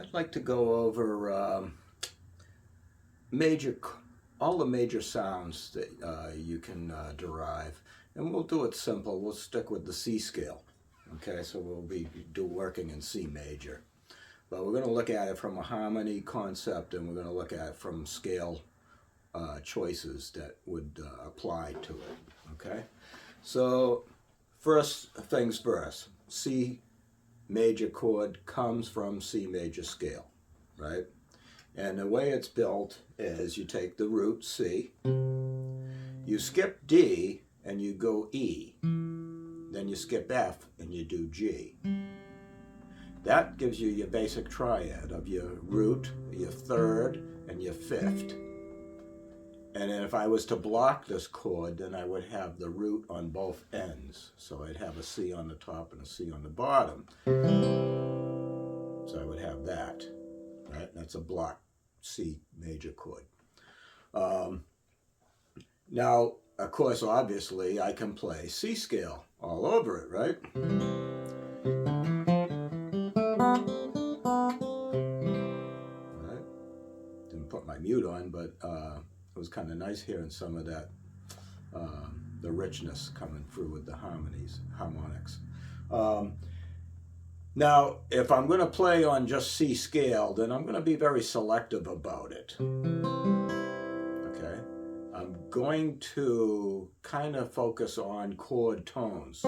I'd like to go over major, all the major sounds that you can derive, and we'll do it simple. We'll stick with the C scale. Okay, so we'll be working in C major, but we're going to look at it from a harmony concept, and we're going to look at it from scale choices that would apply to it. Okay, so first things first, C major chord comes from C major scale, right? And the way it's built is you take the root C, you skip D and you go E, then you skip F and you do G. That gives you your basic triad of your root, your third, and your fifth. And then if I was to block this chord, then I would have the root on both ends. So I'd have a C on the top and a C on the bottom. So I would have that, right? That's a block C major chord. Now, of course, obviously, I can play C scale all over it, right? Right? Didn't put my mute on, but it was kind of nice hearing some of that, the richness coming through with the harmonics. Now, if I'm going to play on just C scale, then I'm going to be very selective about it. Okay? I'm going to kind of focus on chord tones.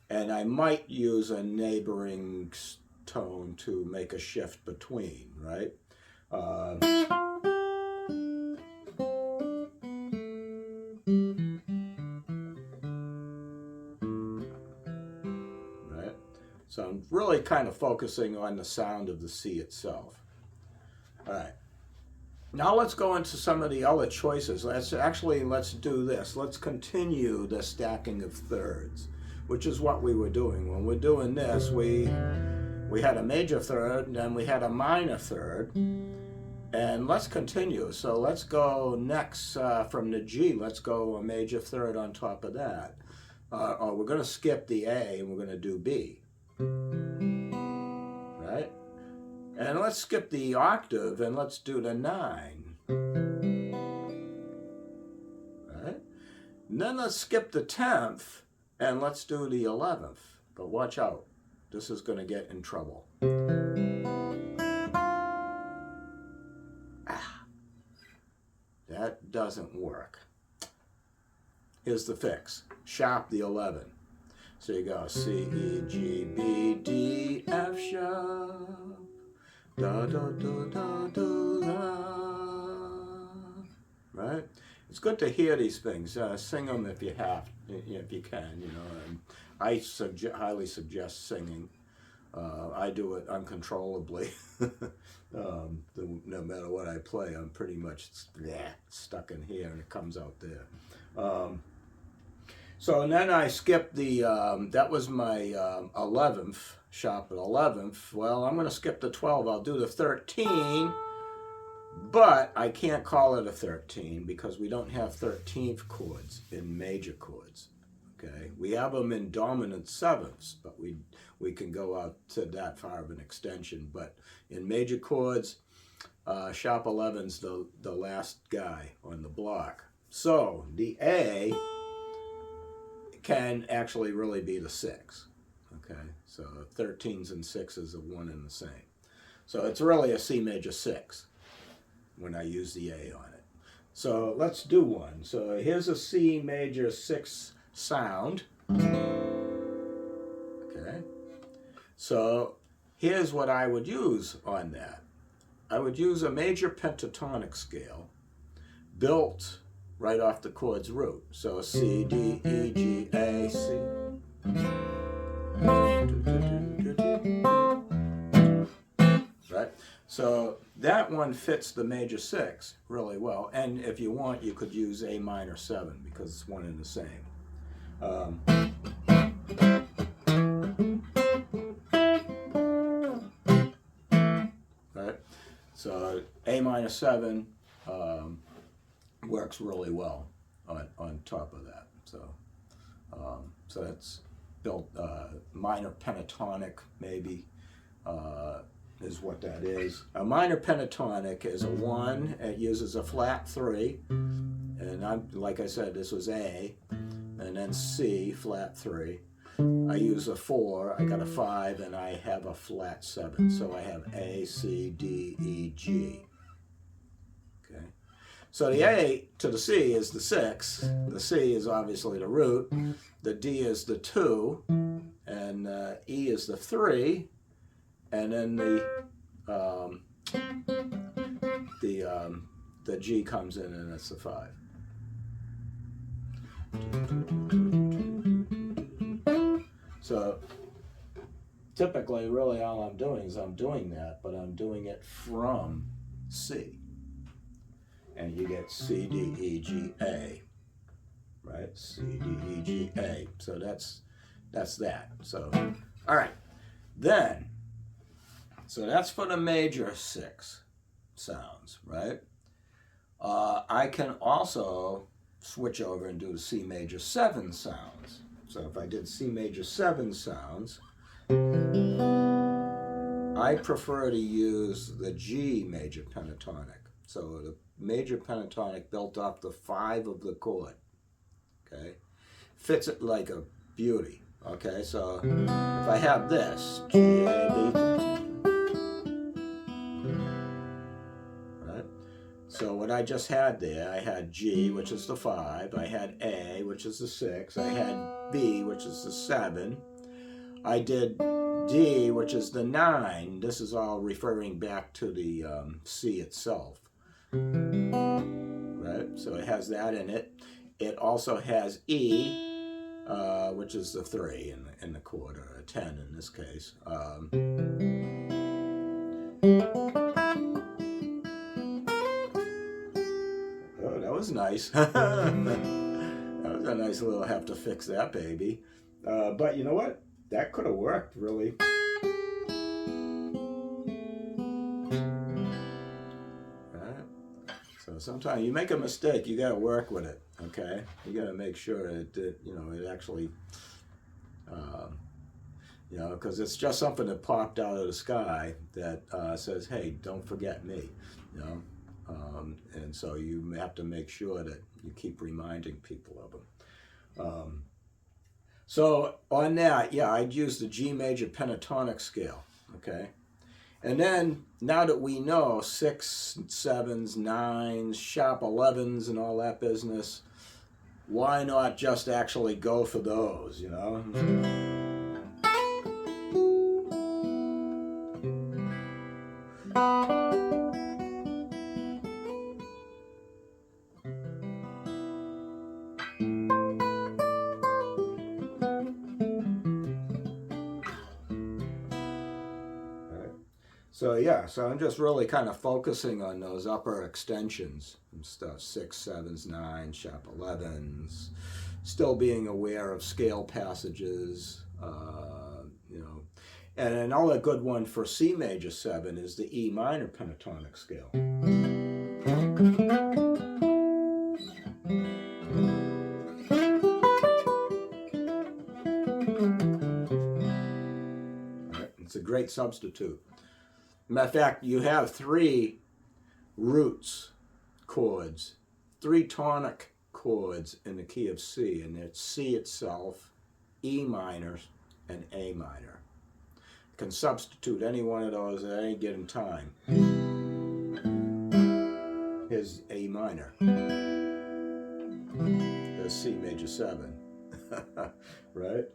And I might use a neighboring tone to make a shift between, right? Right? So I'm really kind of focusing on the sound of the C itself. All right. Now let's go into some of the other choices. Let's do this. Let's continue the stacking of thirds, which is what we were doing. When we're doing this, we had a major third, and then we had a minor third, and let's continue. So let's go next from the G. Let's go a major third on top of that. Or we're going to skip the A, and we're going to do B. Right? And let's skip the octave, and let's do the 9. Right? And then let's skip the 10th, and let's do the 11th. But watch out. This is going to get in trouble. That doesn't work. Here's the fix. Sharp the 11. So you go C, E, G, B, D, F sharp. Da, da, da, da, da, da. Right? It's good to hear these things. Sing them if you can. You know, and I highly suggest singing. I do it uncontrollably. No matter what I play, I'm pretty much stuck in here, and it comes out there. So and then I skipped the, that was my 11th, sharp at 11th. Well, I'm going to skip the 12. I'll do the 13, but I can't call it a 13 because we don't have 13th chords in major chords. Okay, we have them in dominant sevenths, but we can go out to that far of an extension. But in major chords, sharp 11's the last guy on the block. So the A can actually really be the 6. Okay, so 13s and 6s are one and the same. So it's really a C major 6 when I use the A on it. So let's do one. So here's a C major 6 sound. Okay, so here's what I would use on that. I would use a major pentatonic scale built right off the chord's root. So C, D, E, G, A, C. Right? So that one fits the major 6 really well. And if you want, you could use A minor 7 because it's one and the same. Right? So A minor 7 works really well on top of that. So so built minor pentatonic, maybe, is what that is. A minor pentatonic is a 1. It uses a flat 3, and like I said, this was A, and then C, flat 3. I use a 4, I got a 5, and I have a flat 7. So I have A, C, D, E, G. Okay. So the A to the C is the 6. The C is obviously the root. The D is the 2, and E is the 3, and then the G comes in, and it's the 5. So typically, really, all I'm doing is I'm doing that, but I'm doing it from C. And you get C, D, E, G, A, right? C, D, E, G, A. So that's that. So, all right. Then, so that's for the major 6 sounds, right? I can also switch over and do the C major 7 sounds. So if I did C major 7 sounds, I prefer to use the G major pentatonic. So the major pentatonic built off the 5 of the chord, okay? Fits it like a beauty, okay? So if I have this, G, A, B, right? So what I just had there, I had G, which is the 5, I had A, which is the 6, I had B, which is the 7, I did D, which is the 9. This is all referring back to the C itself, right? So it has that in it. It also has E, which is the 3 in the chord, or a 10 in this case. Oh, that was nice. That was a nice little have to fix that baby. But you know what? That could have worked, really. Right? So sometimes you make a mistake, you got to work with it, okay? You got to make sure that it actually, because it's just something that popped out of the sky that says, hey, don't forget me, and so you have to make sure that you keep reminding people of them. So on that, yeah, I'd use the G major pentatonic scale, okay? And then, now that we know 6, 7s, 9s, sharp 11s, and all that business, why not just actually go for those, So yeah, so I'm just really kind of focusing on those upper extensions and stuff, 6, 7s, 9s, sharp 11s, still being aware of scale passages, And another good one for C major 7 is the E minor pentatonic scale. Right, it's a great substitute. Matter of fact, you have 3 roots chords, 3 tonic chords in the key of C, and it's C itself, E minor, and A minor. You can substitute any one of those at any given time. Here's A minor. There's C major 7. Right?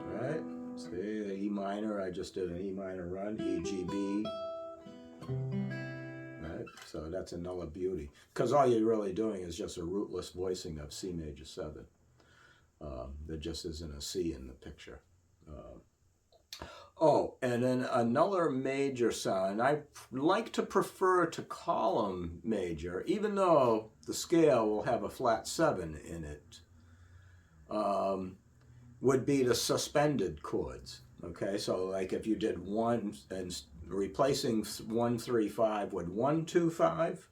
Right? See, the E minor, I just did an E minor run, E, G, B. Right? So that's another beauty. Because all you're really doing is just a rootless voicing of C major 7. There just isn't a C in the picture. And then another major sound, I like to prefer to call them major, even though the scale will have a flat 7 in it, would be the suspended chords. Okay, so like if you did 1 and replacing 1, 3, 5 with 1, 2, 5.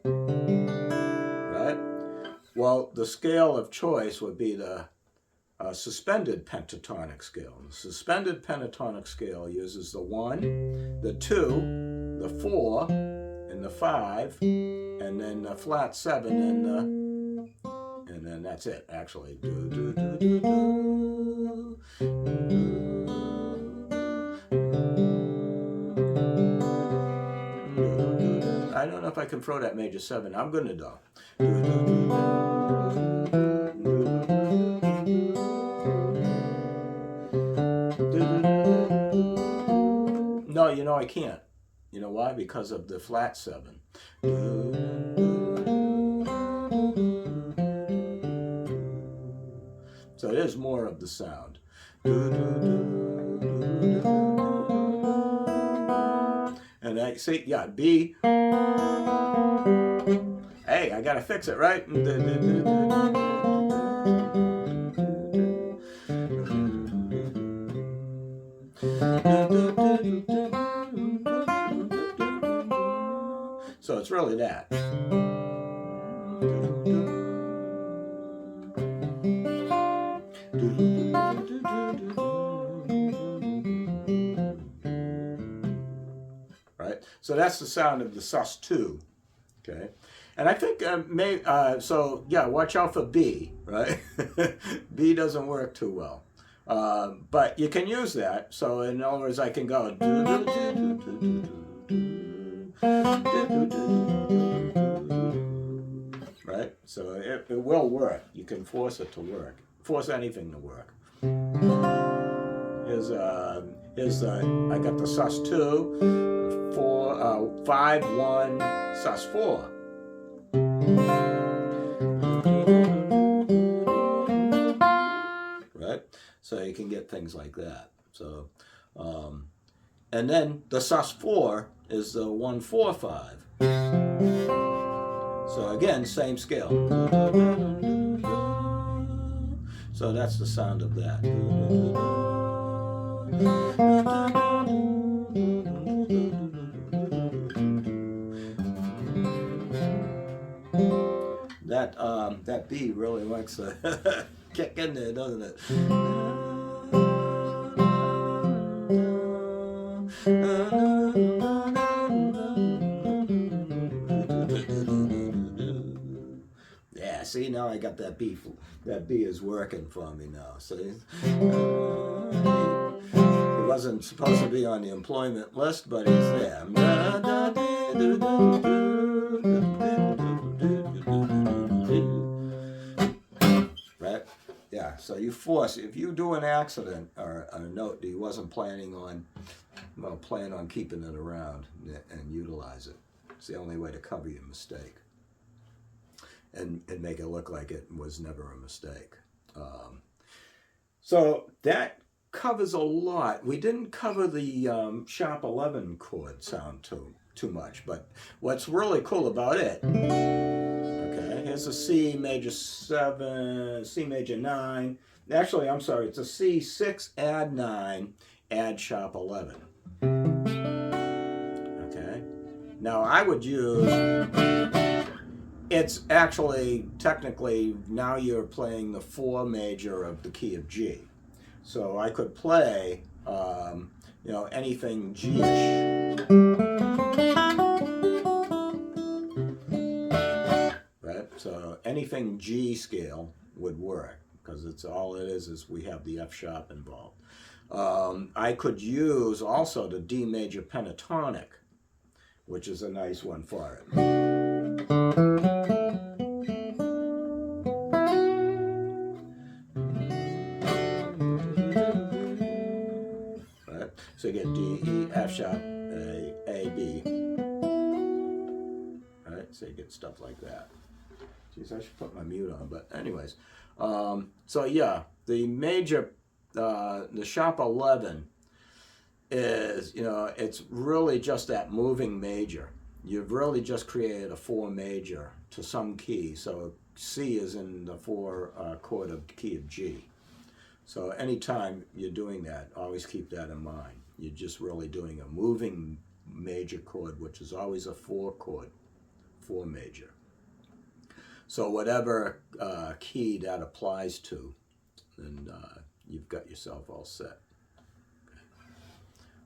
right? Well, the scale of choice would be the suspended pentatonic scale. The suspended pentatonic scale uses the 1, the 2, the 4, and the 5, and then the flat 7, and then that's it, actually. I don't know if I can throw that major 7. I'm going to do. No, you know I can't. You know why? Because of the flat 7. So it is more of the sound. And I see, yeah, B. Hey, I gotta fix it, right? So it's really that. Right? So that's the sound of the sus2. Okay? And I think so yeah, watch out for B, right? B doesn't work too well. But you can use that. So in other words, I can go. Right? So it will work. You can force it to work. Force anything to work. Here's I got the sus2, 4, 5, 1, sus4. Right? So you can get things like that. So, and then the sus4 is the 1, 4, 5. So again, same scale. So that's the sound of that. That B really likes to kick in there, doesn't it? Yeah, see, now I got that B. That B is working for me now. See? He wasn't supposed to be on the employment list, but he's there. Right? Yeah, so you force, if you do an accident or a note that he wasn't planning on, well, plan on keeping it around and utilize it. It's the only way to cover your mistake and make it look like it was never a mistake. So that covers a lot. We didn't cover the sharp 11 chord sound too much, but what's really cool about it, okay, here's a C major 7, C major 9. Actually, I'm sorry, it's a C6 add 9, add sharp 11. Okay, now I would use, it's actually, technically, now you're playing the 4 major of the key of G. So I could play, you know, anything G-ish. Right? So anything G scale would work, because it's all it is we have the F sharp involved. I could use also the D major pentatonic, which is a nice one for it. So you get D, E, F sharp, A, B. Right? So you get stuff like that. Geez, I should put my mute on, but anyways. So yeah, the major, the sharp 11 is, you know, it's really just that moving major. You've really just created a 4 major to some key. So C is in the 4 chord of key of G. So anytime you're doing that, always keep that in mind. You're just really doing a moving major chord, which is always a 4 chord, 4 major. So whatever key that applies to, then you've got yourself all set.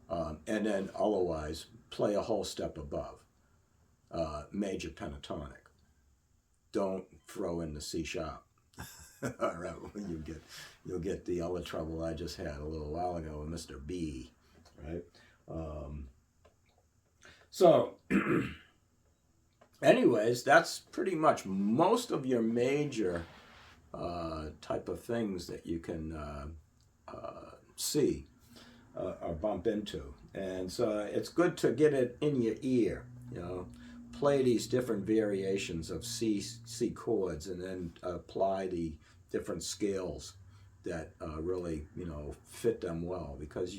And then otherwise, play a whole step above, major pentatonic. Don't throw in the C sharp. All right, you'll get the other trouble I just had a little while ago with Mr. B, right? So, anyways, that's pretty much most of your major type of things that you can see or bump into. And so it's good to get it in your ear, you know. Play these different variations of C chords and then apply the different scales that really, you know, fit them well. Because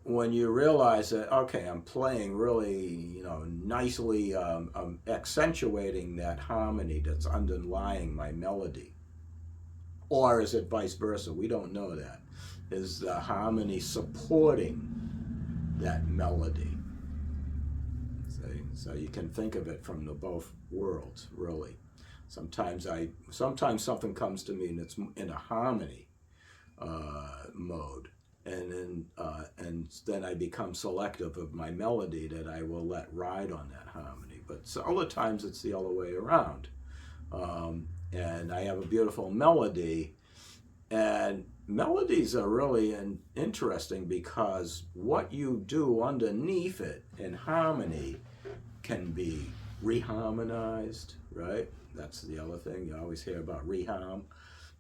when you realize that, okay, I'm playing really, you know, nicely, I'm accentuating that harmony that's underlying my melody. Or is it vice versa? We don't know that. Is the harmony supporting that melody? So you can think of it from the both worlds, really. Sometimes something comes to me and it's in a harmony mode, and then I become selective of my melody that I will let ride on that harmony. But so other times it's the other way around, and I have a beautiful melody, and melodies are really interesting because what you do underneath it in harmony can be reharmonized, right? That's the other thing. You always hear about reharm,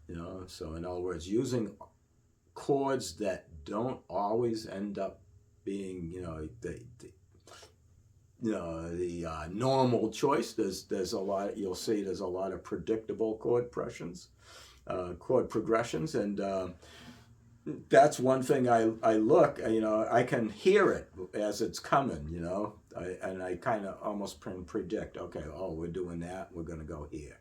you know. So in other words, using chords that don't always end up being, you know, the normal choice. There's a lot. You'll see there's a lot of predictable chord progressions, and that's one thing I look. You know, I can hear it as it's coming. You know. And I kind of almost predict, okay, oh, we're doing that, we're going to go here.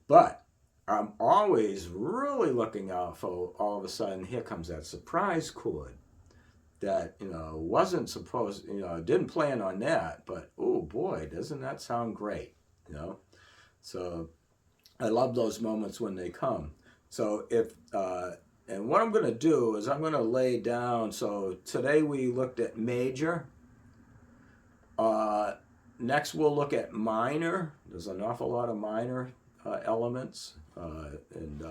But I'm always really looking out for all of a sudden, here comes that surprise chord that, you know, wasn't supposed, you know, didn't plan on that, but oh boy, doesn't that sound great, you know? So I love those moments when they come. So and what I'm going to do is I'm going to lay down, so today we looked at major. Next we'll look at minor. There's an awful lot of minor elements, and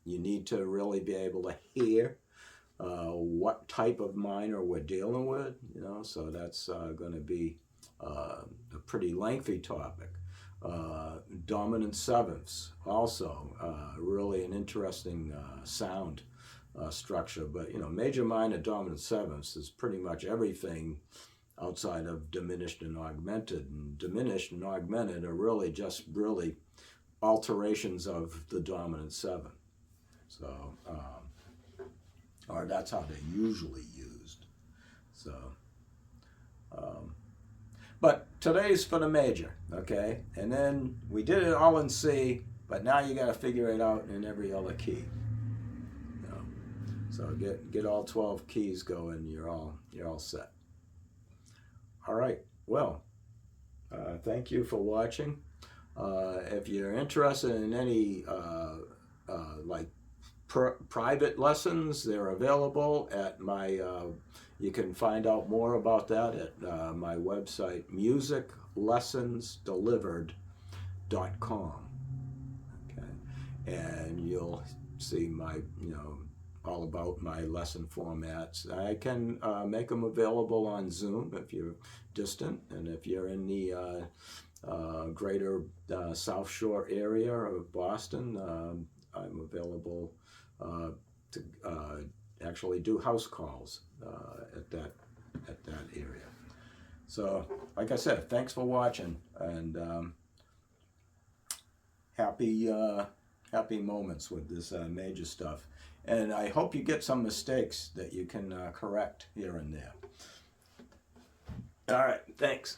you need to really be able to hear what type of minor we're dealing with, you know, so that's going to be a pretty lengthy topic. Dominant sevenths, also really an interesting sound structure. But you know, major, minor, dominant sevenths is pretty much everything outside of diminished and augmented. And diminished and augmented are really just alterations of the dominant seven. So, or that's how they're usually used. So. But today's for the major, okay? And then we did it all in C, but now you got to figure it out in every other key. You know? So get all 12 keys going. You're all set. All right. Well, thank you for watching. If you're interested in any like private lessons, they're available at my. You can find out more about that at my website, musiclessonsdelivered.com. Okay, and you'll see my, you know, all about my lesson formats. I can make them available on Zoom if you're distant, and if you're in the greater South Shore area of Boston, I'm available to actually do house calls at that area. So, like I said, thanks for watching, and happy moments with this major stuff. And I hope you get some mistakes that you can correct here and there. All right, thanks.